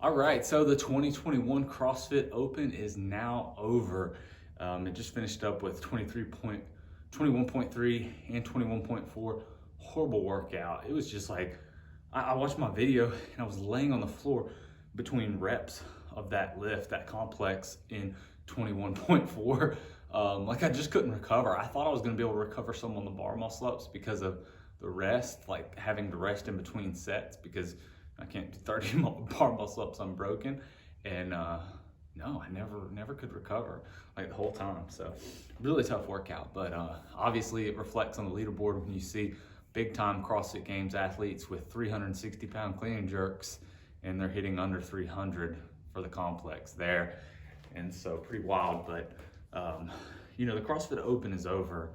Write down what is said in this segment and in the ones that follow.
All right, so the 2021 CrossFit Open is now over. It just finished up with 21.3 and 21.4. Horrible workout. It was just like, I watched my video and I was laying on the floor between reps of that lift, that complex in 21.4. Like I just couldn't recover. I thought I was gonna be able to recover some on the bar muscle ups because of the rest, like having to rest in between sets because I can't do 30 bar muscle ups unbroken. And no, I never could recover like the whole time. So really tough workout, but obviously it reflects on the leaderboard when you see big time CrossFit Games athletes with 360-pound clean and jerks and they're hitting under 300 for the complex there. And so pretty wild, but you know, the CrossFit Open is over,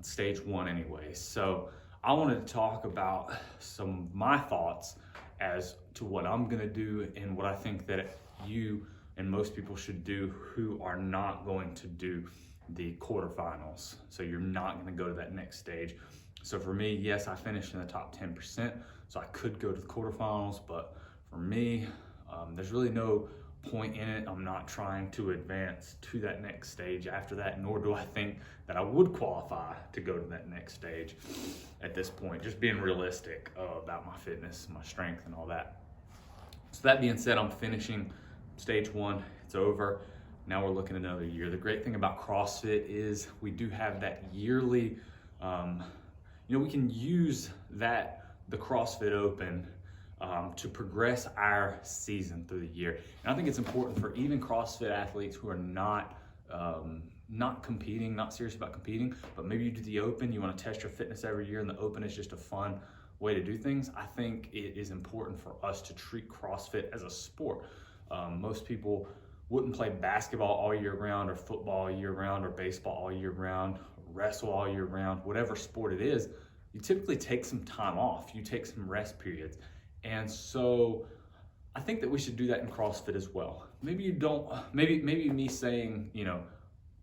stage one anyway. So I wanted to talk about some of my thoughts as to what I'm gonna do and what I think that you and most people should do who are not going to do the quarterfinals. So you're not gonna go to that next stage. So for me, yes, I finished in the top 10%, so I could go to the quarterfinals, but for me, there's really no point in it. I'm not trying to advance to that next stage after that, nor do I think that I would qualify to go to that next stage at this point, just being realistic about my fitness, my strength and all that. So that being said, I'm finishing stage one, it's over. Now we're looking at another year. The great thing about CrossFit is we do have that yearly, you know, we can use that, the CrossFit Open, to progress our season through the year. And I think it's important for even CrossFit athletes who are not competing, not serious about competing, but maybe you do the Open, you want to test your fitness every year, and the Open is just a fun way to do things. I think it is important for us to treat CrossFit as a sport. Most people wouldn't play basketball all year round, or football all year round, or baseball all year round, wrestle all year round, whatever sport it is. You typically take some time off, you take some rest periods. And so I think that we should do that in CrossFit as well. Maybe you don't, maybe me saying, you know,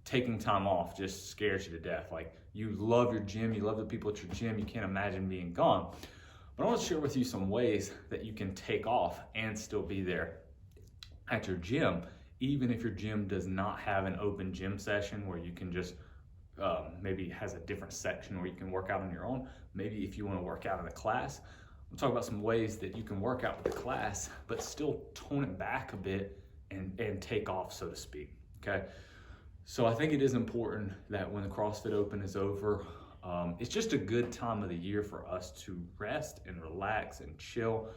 taking time off just scares you to death. Like you love your gym, you love the people at your gym, you can't imagine being gone. But I want to share with you some ways that you can take off and still be there at your gym, even if your gym does not have an open gym session where you can just maybe has a different section where you can work out on your own. Maybe if you want to work out in a class, we'll talk about some ways that you can work out with the class, but still tone it back a bit and take off, so to speak, okay? So I think it is important that when the CrossFit Open is over, it's just a good time of the year for us to rest and relax and chill.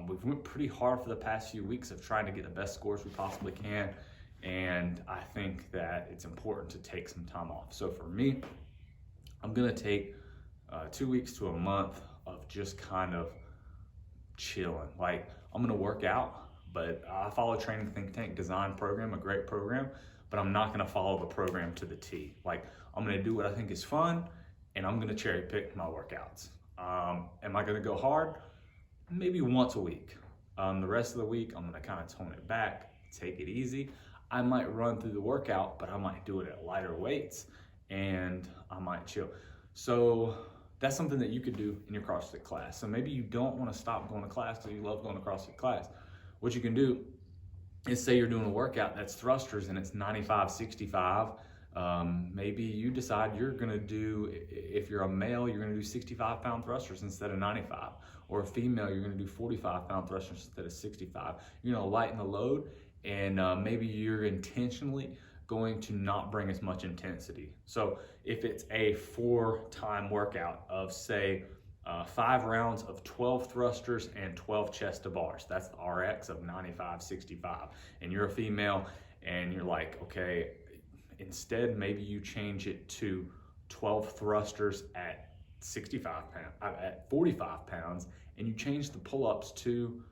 We've went pretty hard for the past few weeks of trying to get the best scores we possibly can, and I think that it's important to take some time off. So for me, I'm gonna take 2 weeks to a month of just kind of chilling. Like I'm gonna work out, but I follow Training Think Tank Design program, a great program, but I'm not gonna follow the program to the T. Like I'm gonna do what I think is fun and I'm gonna cherry pick my workouts. Am I gonna go hard? Maybe once a week. The rest of the week, I'm gonna kind of tone it back, take it easy. I might run through the workout, but I might do it at lighter weights and I might chill. So that's something that you could do in your CrossFit class. So maybe you don't want to stop going to class because you love going to CrossFit class. What you can do is say you're doing a workout that's thrusters and it's 95-65. Maybe you decide you're going to do, if you're a male, you're going to do 65-pound thrusters instead of 95. Or a female, you're going to do 45-pound thrusters instead of 65. You're going to lighten the load and maybe you're intentionally going to not bring as much intensity. So if it's a 4-time workout of say 5 rounds of 12 thrusters and 12 chest to bars, that's the RX of 95-65. And you're a female and you're like, okay, instead maybe you change it to 12 thrusters at 45 pounds, and you change the pull-ups to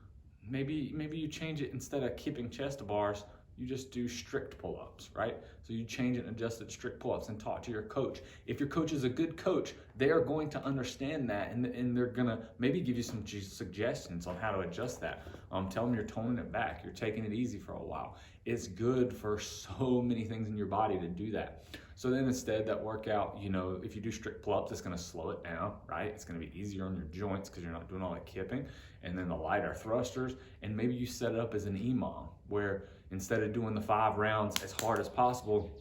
maybe you change it, instead of keeping chest to bars, you just do strict pull-ups, right? So you change it and adjust it to strict pull-ups and talk to your coach. If your coach is a good coach, they are going to understand that, and they're gonna maybe give you some suggestions on how to adjust that. Tell them you're toning it back, you're taking it easy for a while. It's good for so many things in your body to do that. So then instead, that workout, you know, if you do strict pull-ups, it's gonna slow it down, right? It's gonna be easier on your joints because you're not doing all that kipping. And then the lighter thrusters, and maybe you set it up as an EMOM, where instead of doing the 5 rounds as hard as possible,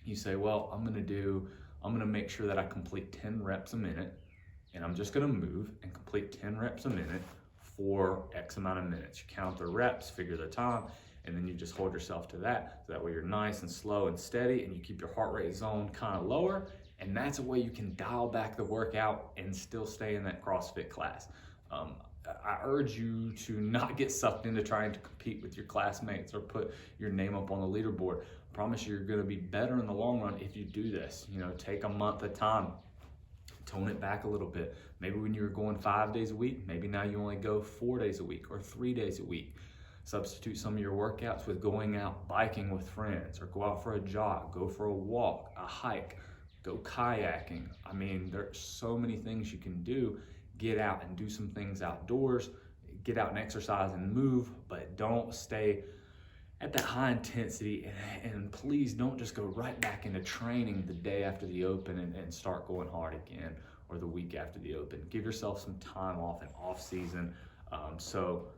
you say, well, I'm gonna make sure that I complete 10 reps a minute, and I'm just gonna move and complete 10 reps a minute for X amount of minutes. You count the reps, figure the time, and then you just hold yourself to that. So that way you're nice and slow and steady, and you keep your heart rate zone kind of lower, and that's a way you can dial back the workout and still stay in that CrossFit class. I urge you to not get sucked into trying to compete with your classmates or put your name up on the leaderboard. I promise you, you're gonna be better in the long run if you do this. You know, take a month at a time, tone it back a little bit. Maybe when you were going 5 days a week, maybe now you only go 4 days a week or 3 days a week. Substitute some of your workouts with going out biking with friends, or go out for a jog, go for a walk, a hike, go kayaking. I mean, there's so many things you can do. Get out and do some things outdoors, get out and exercise and move, but don't stay at that high intensity, and please don't just go right back into training the day after the Open and start going hard again, or the week after the Open. Give yourself some time off in off season. So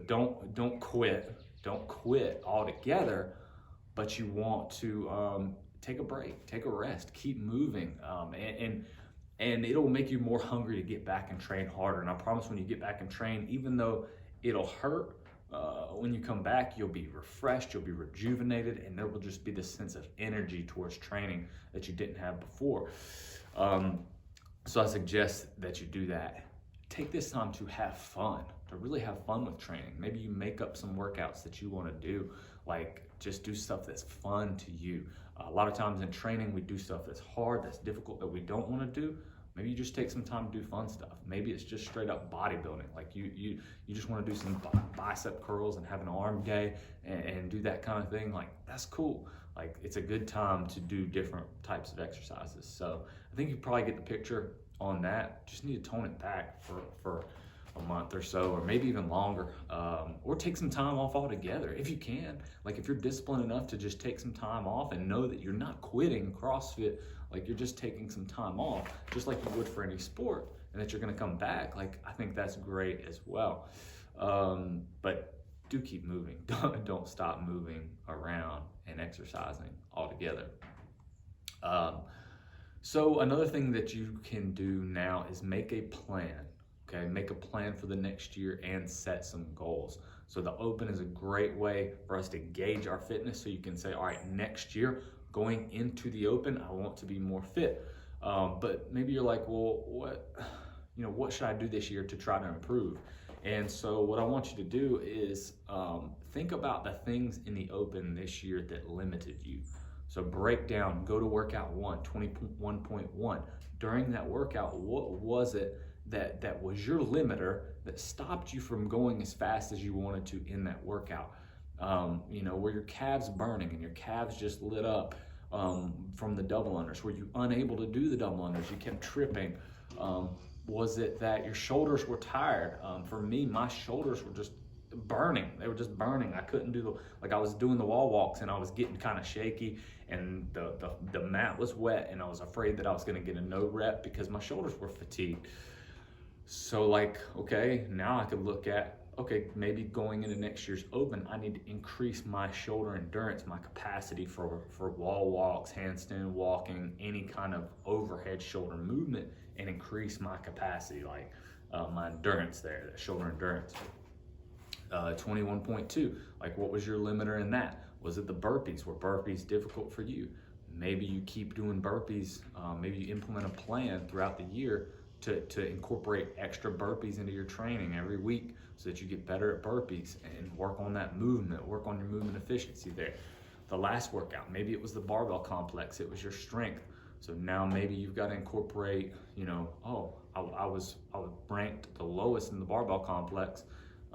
don't quit altogether, but you want to take a break, take a rest, keep moving, and it'll make you more hungry to get back and train harder. And I promise, when you get back and train, even though it'll hurt, when you come back, you'll be refreshed, you'll be rejuvenated, and there will just be this sense of energy towards training that you didn't have before. So I suggest that you do that. Take this time to have fun, to really have fun with training. Maybe you make up some workouts that you want to do, like just do stuff that's fun to you. A lot of times in training, we do stuff that's hard, that's difficult, that we don't want to do. Maybe you just take some time to do fun stuff. Maybe it's just straight up bodybuilding. Like you just want to do some bicep curls and have an arm day and do that kind of thing. Like, that's cool. Like, it's a good time to do different types of exercises. So I think you probably get the picture on that. Just need to tone it back for a month or so, or maybe even longer, or take some time off altogether if you can. Like, if you're disciplined enough to just take some time off and know that you're not quitting CrossFit, like you're just taking some time off, just like you would for any sport, and that you're gonna come back, like, I think that's great as well. But do keep moving. Don't stop moving around and exercising altogether. So another thing that you can do now is make a plan. Okay, make a plan for the next year and set some goals. So the Open is a great way for us to gauge our fitness, so you can say, all right, next year, going into the Open, I want to be more fit. But maybe you're like, well, what should I do this year to try to improve? And so what I want you to do is think about the things in the Open this year that limited you. So break down, go to workout 1, 21.1. During that workout, what was it that was your limiter that stopped you from going as fast as you wanted to in that workout? Were your calves burning and your calves just lit up from the double unders? Were you unable to do the double unders? You kept tripping. Was it that your shoulders were tired? For me, my shoulders were just burning. They were just burning. I couldn't do I was doing the wall walks and I was getting kind of shaky, and the mat was wet, and I was afraid that I was going to get a no rep because my shoulders were fatigued. So okay, now I could look at, okay, maybe going into next year's Open, I need to increase my shoulder endurance, my capacity for wall walks, handstand walking, any kind of overhead shoulder movement, and increase my capacity, my endurance there, that shoulder endurance. 21.2, what was your limiter in that? Was it the burpees? Were burpees difficult for you? Maybe you keep doing burpees. Maybe you implement a plan throughout the year to incorporate extra burpees into your training every week, so that you get better at burpees and work on that movement, work on your movement efficiency there. The last workout, maybe it was the barbell complex, it was your strength. So now maybe you've got to incorporate, I was ranked the lowest in the barbell complex.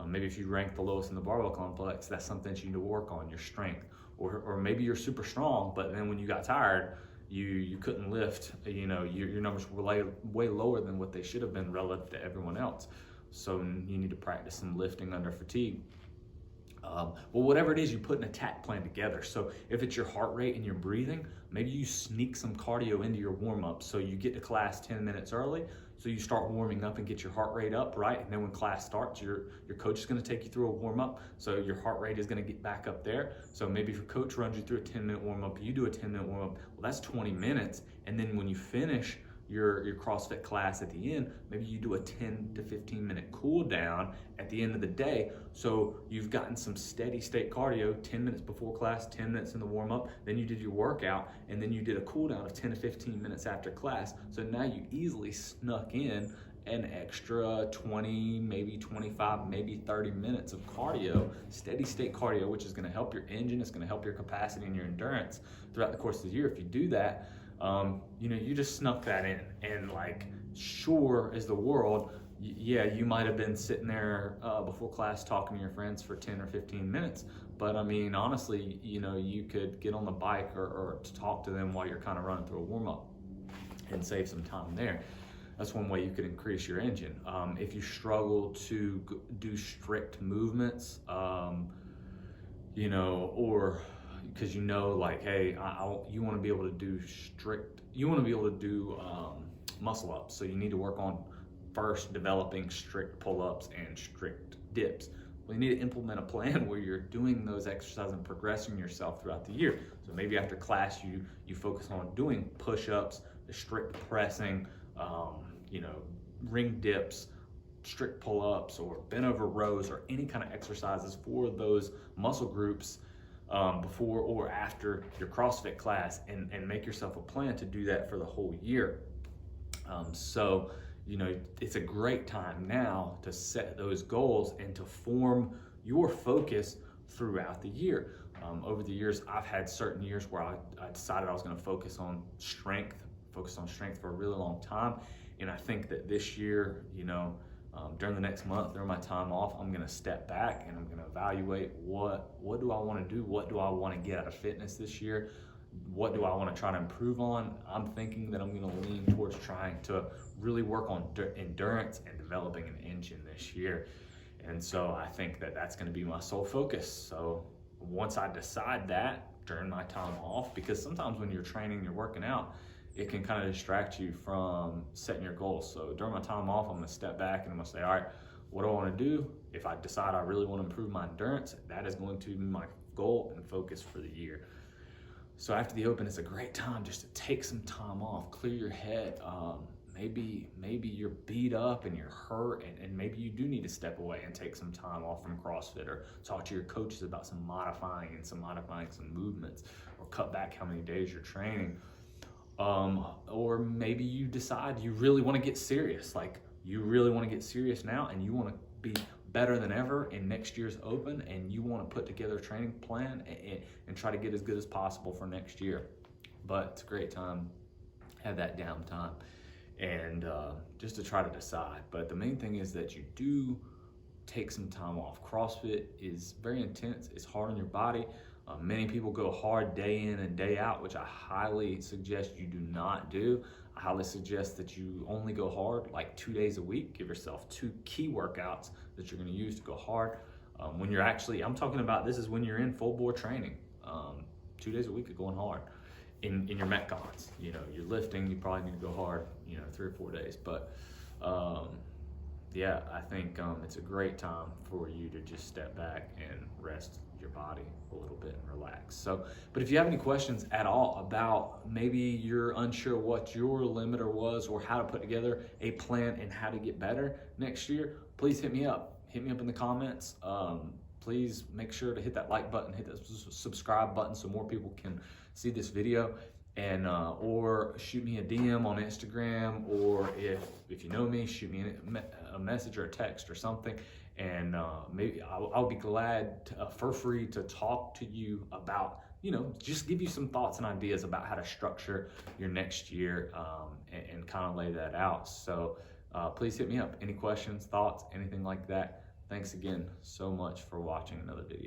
Maybe if you rank the lowest in the barbell complex, that's something that you need to work on, your strength. Or maybe you're super strong, but then when you got tired, you couldn't lift, your numbers were way lower than what they should have been relative to everyone else. So you need to practice some lifting under fatigue. Well, whatever it is, you put an attack plan together. So if it's your heart rate and your breathing, maybe you sneak some cardio into your warm-up. So you get to class 10 minutes early, so you start warming up and get your heart rate up, right? And then when class starts, your coach is gonna take you through a warm-up, so your heart rate is gonna get back up there. So maybe if your coach runs you through a 10-minute warm-up, you do a 10-minute warm-up, well, that's 20 minutes. And then when you finish your CrossFit class at the end, maybe you do a 10 to 15 minute cool down at the end of the day. So you've gotten some steady state cardio 10 minutes before class, 10 minutes in the warm up, then you did your workout, and then you did a cool down of 10 to 15 minutes after class. So now you easily snuck in an extra 20, maybe 25, maybe 30 minutes of cardio, steady state cardio, which is gonna help your engine, it's gonna help your capacity and your endurance throughout the course of the year. If you do that, you just snuck that in, and like, sure as the world, yeah, you might have been sitting there before class talking to your friends for 10 or 15 minutes, but I mean, honestly, you could get on the bike or talk to them while you're kind of running through a warm-up and save some time there. That's one way you could increase your engine. If you struggle to do strict movements, or because like, hey, you want to be able to do muscle ups, so you need to work on first developing strict pull-ups and strict dips. Well, you need to implement a plan where you're doing those exercises and progressing yourself throughout the year. So maybe after class you focus on doing push-ups, the strict pressing, ring dips, strict pull-ups, or bent over rows, or any kind of exercises for those muscle groups before or after your CrossFit class, and make yourself a plan to do that for the whole year. It's a great time now to set those goals and to form your focus throughout the year. Over the years, I've had certain years where I decided I was going to focus on strength for a really long time. And I think that this year, during the next month, during my time off, I'm going to step back and I'm going to evaluate what do I want to do? What do I want to get out of fitness this year? What do I want to try to improve on? I'm thinking that I'm going to lean towards trying to really work on endurance and developing an engine this year. And so I think that that's going to be my sole focus. So once I decide that during my time off, because sometimes when you're training, you're working out, it can kind of distract you from setting your goals. So during my time off, I'm going to step back and I'm going to say, all right, what do I want to do? If I decide I really want to improve my endurance, that is going to be my goal and focus for the year. So after the Open, it's a great time just to take some time off, clear your head. Maybe you're beat up and you're hurt, and maybe you do need to step away and take some time off from CrossFit, or talk to your coaches about some modifying some movements, or cut back how many days you're training. Or maybe you decide you really want to get serious, like you really want to get serious now, and you want to be better than ever in next year's Open, and you want to put together a training plan and try to get as good as possible for next year. But it's a great time, have that downtime, and just to try to decide. But the main thing is that you do take some time off. CrossFit is very intense, it's hard on your body. Many people go hard day in and day out, which I highly suggest you do not do. I highly suggest that you only go hard like 2 days a week. Give yourself 2 key workouts that you're going to use to go hard. When you're I'm talking about, this is when you're in full bore training. 2 days a week of going hard in your Metcons. You're lifting, you probably need to go hard, 3 or 4 days. But yeah, I think it's a great time for you to just step back and rest your body a little bit and relax. So, but if you have any questions at all about, maybe you're unsure what your limiter was or how to put together a plan and how to get better next year, please hit me up. Hit me up in the comments. Please make sure to hit that like button, hit that subscribe button so more people can see this video. And or shoot me a DM on Instagram, or if you know me, shoot me a message or a text or something, and maybe I'll be glad for free to talk to you about, just give you some thoughts and ideas about how to structure your next year, and kind of lay that out. So please hit me up. Any questions, thoughts, anything like that. Thanks again so much for watching another video.